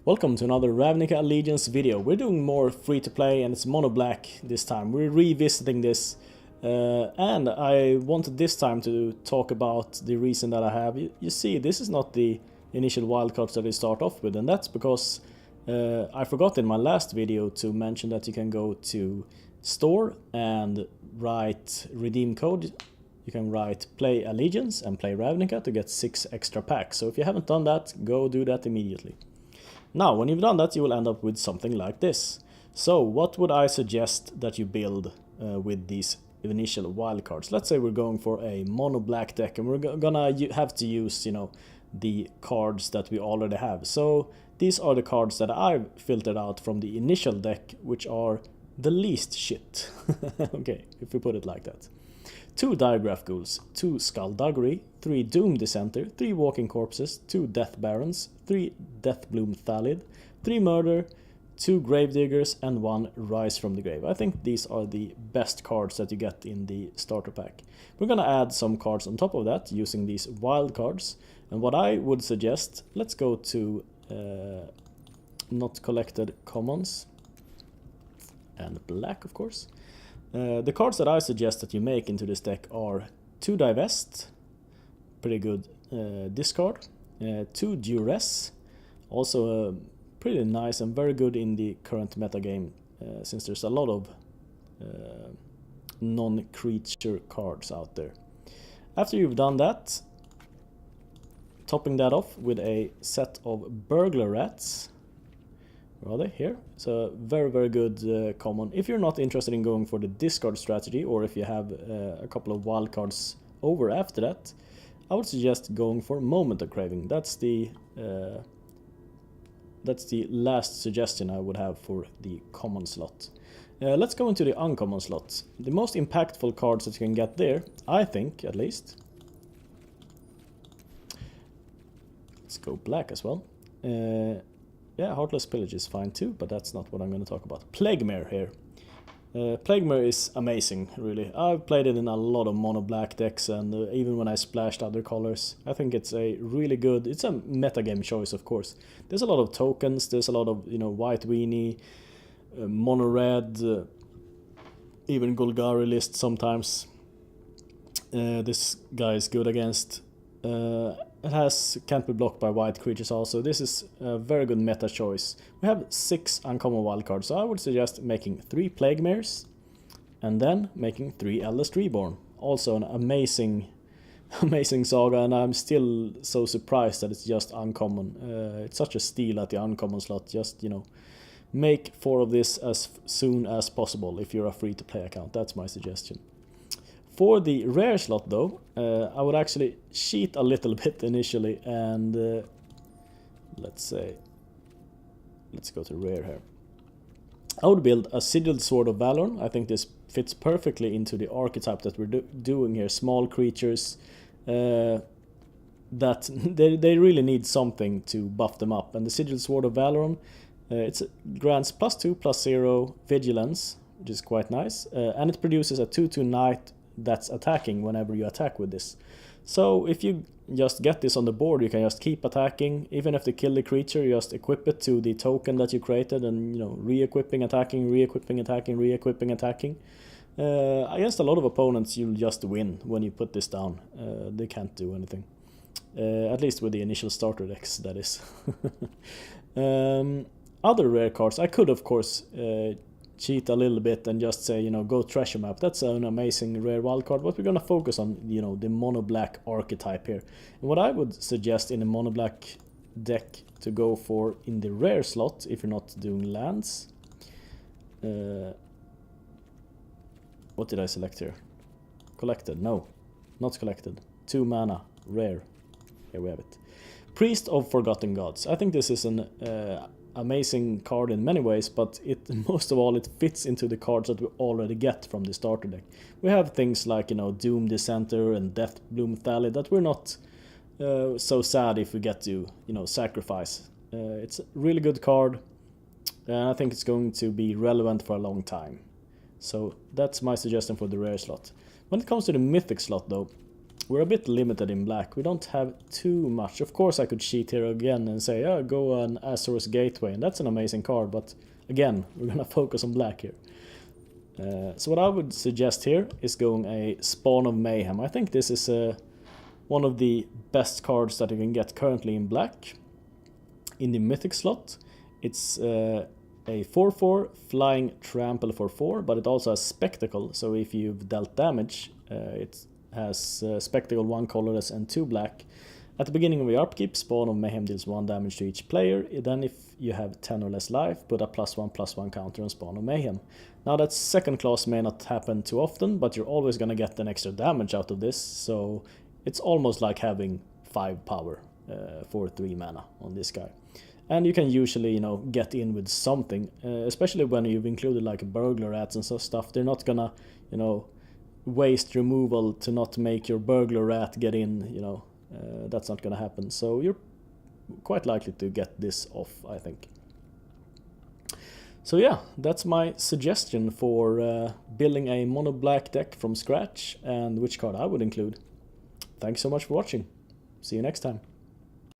Welcome to another Ravnica Allegiance video. We're doing more free-to-play and it's mono black this time. We're revisiting this and I wanted this time to talk about the reason that I have. You see, this is not the initial wildcards that I start off with, and that's because I forgot in my last video to mention that you can go to store and write redeem code. You can write PlayAllegiance and PlayRavnica to get 6 extra packs. So if you haven't done that, go do that immediately. Now, when you've done that, you will end up with something like this. So, what would I suggest that you build with these initial wildcards? Let's say we're going for a mono black deck, and we're gonna have to use, the cards that we already have. So, these are the cards that I've filtered out from the initial deck, which are the least shit. Okay, if we put it like that. 2 Digraph Ghouls, 2 Skullduggery, 3 Doom Dissenter, 3 Walking Corpses, 2 Death Barons, 3 Deathbloom Thallid, 3 Murder, 2 Gravediggers, and 1 Rise from the Grave. I think these are the best cards that you get in the starter pack. We're gonna add some cards on top of that using these wild cards. And what I would suggest, let's go to not collected commons and black, of course. The cards that I suggest that you make into this deck are 2 Divest, pretty good discard, 2 Duress, also pretty nice and very good in the current metagame, since there's a lot of non-creature cards out there. After you've done that, topping that off with a set of Burglar Rats. Where are they? Here. So very good common. If you're not interested in going for the discard strategy, or if you have a couple of wild cards over after that, I would suggest going for Moment of Craving. That's the last suggestion I would have for the common slot. Let's go into the uncommon slot. The most impactful cards that you can get there, I think, at least. Let's go black as well. Yeah, Heartless Pillage is fine too, but that's not what I'm going to talk about. Plague Mare here. Plague Mare is amazing, really. I've played it in a lot of mono black decks, and even when I splashed other colors. I think it's a really good... It's a metagame choice, of course. There's a lot of tokens, there's a lot of, white weenie, mono red, even Golgari list sometimes. This guy is good against... It can't be blocked by white creatures also. This is a very good meta choice. We have 6 uncommon wildcards, so I would suggest making 3 Plague Mares and then making 3 Eldest Reborn. Also an amazing saga, and I'm still so surprised that it's just uncommon. It's such a steal at the uncommon slot. Just, make 4 of this as soon as possible if you're a free-to-play account. That's my suggestion. For the rare slot though, I would actually cheat a little bit initially, and let's go to rare here. I would build a Sigiled Sword of Valor. I think this fits perfectly into the archetype that we're doing here. Small creatures that they really need something to buff them up, and the Sigiled Sword of Valor, it grants +2/+0 vigilance, which is quite nice, and it produces a 2/2 knight that's attacking whenever you attack with this. So if you just get this on the board, you can just keep attacking. Even if they kill the creature, you just equip it to the token that you created, and re-equipping, attacking, re-equipping, attacking, re-equipping, attacking. Against a lot of opponents, you'll just win when you put this down. They can't do anything. At least with the initial starter decks, that is. Other rare cards, I could of course cheat a little bit and just say, go Treasure Map. That's an amazing rare wildcard, but we're gonna focus on, the mono black archetype here. And what I would suggest in a mono black deck to go for in the rare slot, if you're not doing lands, what did I select here? Collected? No, not collected. 2 mana, rare. Here we have it. Priest of Forgotten Gods. I think this is an amazing card in many ways, but most of all it fits into the cards that we already get from the starter deck. We have things like Doom Dissenter and Deathbloom Thallid that we're not so sad if we get to sacrifice. It's a really good card, and I think it's going to be relevant for a long time. So that's my suggestion for the rare slot. When it comes to the mythic slot though, we're a bit limited in black. We don't have too much. Of course I could cheat here again and say, oh, go an Azor's Gateway, and that's an amazing card, but again, we're gonna focus on black here. So what I would suggest here is going a Spawn of Mayhem. I think this is one of the best cards that you can get currently in black. In the Mythic slot, it's a 4/4 flying trample for 4, but it also has Spectacle, so if you've dealt damage, it has Spectacle, 1 colorless and 2 black. At the beginning of your upkeep, Spawn of Mayhem deals 1 damage to each player. Then if you have 10 or less life, put a +1/+1 counter on Spawn of Mayhem. Now that second clause may not happen too often, but you're always gonna get an extra damage out of this, so it's almost like having 5 power for 3 mana on this guy. And you can usually, you know, get in with something, especially when you've included like burglar rats and stuff. They're not gonna, you know, waste removal to not make your burglar rat get in, you know. That's not gonna happen, so you're quite likely to get this off, I think. So yeah, that's my suggestion for building a mono black deck from scratch and which card I would include. Thanks so much for watching. See you next time.